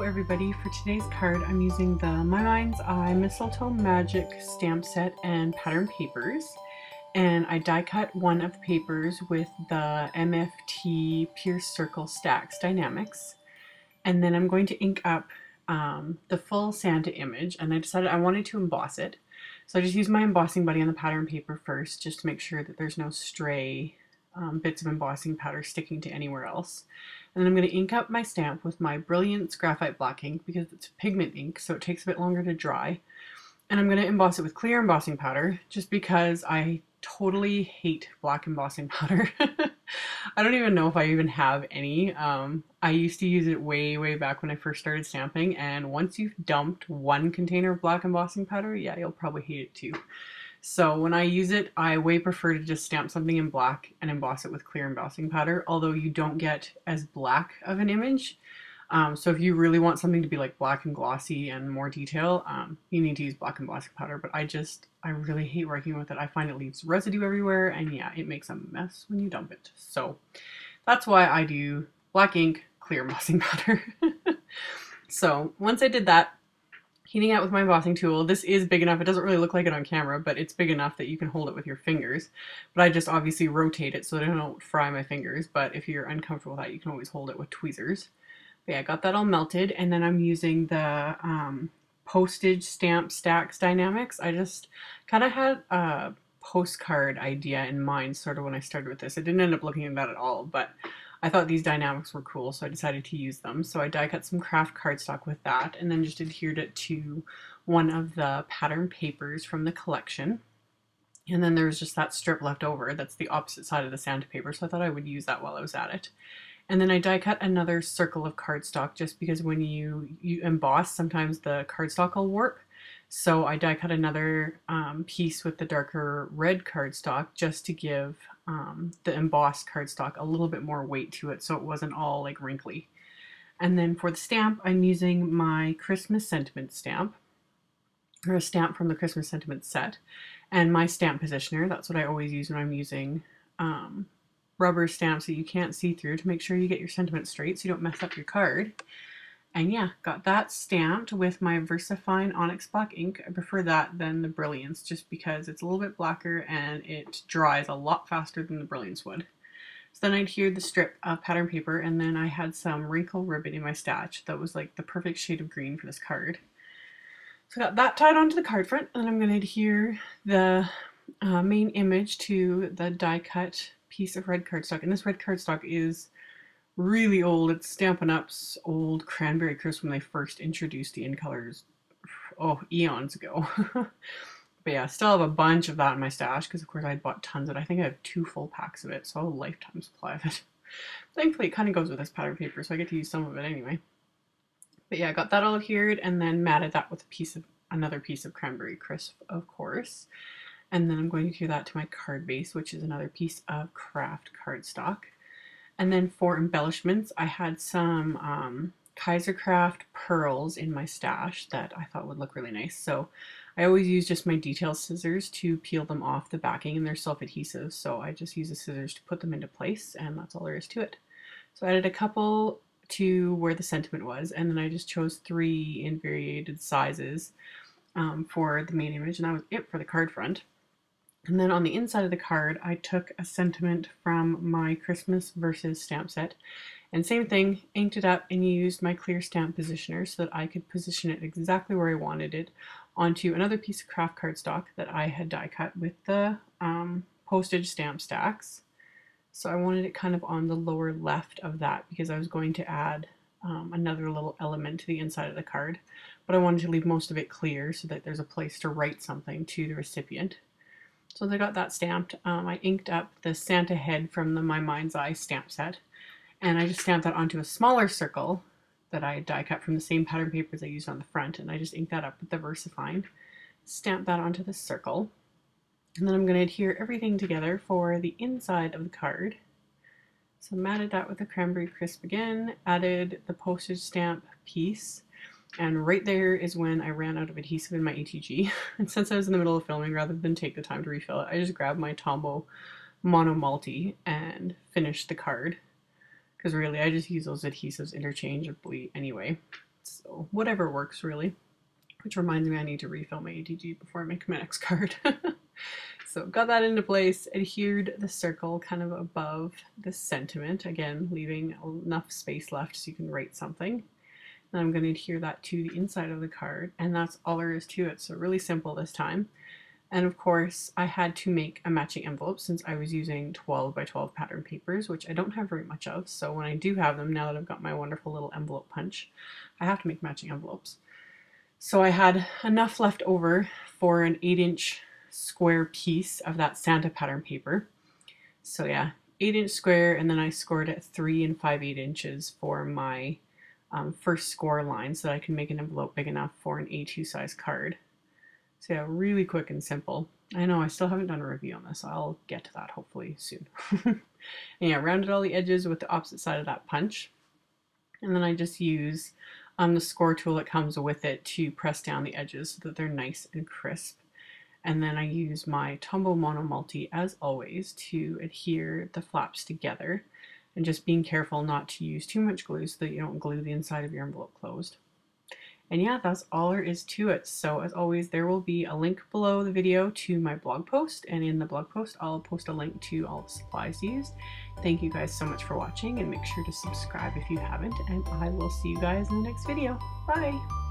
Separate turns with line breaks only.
everybody, for today's card I'm using the My Mind's Eye Mistletoe Magic stamp set and pattern papers, and I die cut one of the papers with the MFT Pierce Circle Stacks Dynamics, and then I'm going to ink up the full Santa image, and I decided I wanted to emboss it. So I just used my embossing buddy on the pattern paper first just to make sure that there's no stray bits of embossing powder sticking to anywhere else. And then I'm going to ink up my stamp with my Brilliance Graphite Black ink because it's pigment ink, so it takes a bit longer to dry. And I'm going to emboss it with clear embossing powder just because I totally hate black embossing powder. I don't even know if I even have any. I used to use it way back when I first started stamping, and once you've dumped one container of black embossing powder, yeah, you'll probably hate it too. So when I use it, I way prefer to just stamp something in black and emboss it with clear embossing powder, although you don't get as black of an image. So if you really want something to be like black and glossy and more detail, you need to use black embossing powder, but I really hate working with it. I find it leaves residue everywhere, and yeah, it makes a mess when you dump it. So that's why I do black ink, clear embossing powder. So once I did that, heating out with my embossing tool. This is big enough, it doesn't really look like it on camera, but it's big enough that you can hold it with your fingers. But I just obviously rotate it so that I don't fry my fingers, but if you're uncomfortable with that, you can always hold it with tweezers. But yeah, I got that all melted, and then I'm using the postage stamp stacks dynamics. I just kind of had a postcard idea in mind sort of when I started with this. I didn't end up looking at that at all, but I thought these dynamics were cool, so I decided to use them. So I die cut some craft cardstock with that, and then just adhered it to one of the pattern papers from the collection. And then there was just that strip left over. That's the opposite side of the Santa paper, so I thought I would use that while I was at it. And then I die cut another circle of cardstock just because when you emboss, sometimes the cardstock will warp. So I die cut another piece with the darker red cardstock just to give the embossed cardstock a little bit more weight to it so it wasn't all like wrinkly. And then for the stamp, I'm using my Christmas Sentiment stamp, or a stamp from the Christmas Sentiment set, and my stamp positioner. That's what I always use when I'm using rubber stamps that you can't see through to make sure you get your sentiment straight so you don't mess up your card. And yeah, got that stamped with my VersaFine Onyx Black ink. I prefer that than the Brilliance just because it's a little bit blacker and it dries a lot faster than the Brilliance would. So then I adhered the strip of pattern paper, and then I had some wrinkle ribbon in my stash that was like the perfect shade of green for this card. So I got that tied onto the card front, and then I'm going to adhere the main image to the die cut piece of red cardstock. And this red cardstock is really old. It's Stampin' Up's old Cranberry Crisp when they first introduced the in colors, oh, eons ago. But yeah, still have a bunch of that in my stash because of course I bought tons of it. I think I have 2 full packs of it, so a lifetime supply of it. Thankfully it kind of goes with this pattern paper, so I get to use some of it anyway. But yeah, I got that all adhered and then matted that with another piece of Cranberry Crisp, of course. And then I'm going to adhere that to my card base, which is another piece of craft cardstock. And then for embellishments, I had some Kaisercraft pearls in my stash that I thought would look really nice. So I always use just my detail scissors to peel them off the backing, and they're self-adhesive, so I just use the scissors to put them into place, and that's all there is to it. So I added a couple to where the sentiment was, and then I just chose 3 in variated sizes for the main image, and that was it for the card front. And then on the inside of the card, I took a sentiment from my Christmas Versus stamp set, and same thing, inked it up and used my clear stamp positioner so that I could position it exactly where I wanted it onto another piece of craft cardstock that I had die cut with the postage stamp stacks. So I wanted it kind of on the lower left of that because I was going to add another little element to the inside of the card, but I wanted to leave most of it clear so that there's a place to write something to the recipient. So I got that stamped. I inked up the Santa head from the My Mind's Eye stamp set, and I just stamped that onto a smaller circle that I die cut from the same pattern papers I used on the front, and I just inked that up with the VersaFine, stamped that onto the circle, and then I'm going to adhere everything together for the inside of the card. So matted that with the Cranberry Crisp again, added the postage stamp piece, and right there is when I ran out of adhesive in my ATG. And since I was in the middle of filming, rather than take the time to refill it, I just grabbed my Tombow Mono Multi and finished the card. Because really, I just use those adhesives interchangeably anyway. So whatever works really. Which reminds me I need to refill my ATG before I make my next card. So got that into place, adhered the circle kind of above the sentiment, again leaving enough space left so you can write something. And I'm going to adhere that to the inside of the card, and that's all there is to it. So really simple this time. And of course I had to make a matching envelope since I was using 12 by 12 pattern papers, which I don't have very much of. So when I do have them, now that I've got my wonderful little envelope punch, I have to make matching envelopes. So I had enough left over for an 8-inch square piece of that Santa pattern paper. So yeah, 8-inch square, and then I scored at 3 5/8 inches for my first score line so that I can make an envelope big enough for an A2 size card. So yeah, really quick and simple. I know I still haven't done a review on this. I'll get to that hopefully soon. And yeah, rounded all the edges with the opposite side of that punch. And then I just use the score tool that comes with it to press down the edges so that they're nice and crisp. And then I use my Tombow Mono Multi, as always, to adhere the flaps together. And just being careful not to use too much glue so that you don't glue the inside of your envelope closed. And yeah, that's all there is to it. So as always, there will be a link below the video to my blog post. And in the blog post, I'll post a link to all the supplies used. Thank you guys so much for watching, and make sure to subscribe if you haven't. And I will see you guys in the next video. Bye!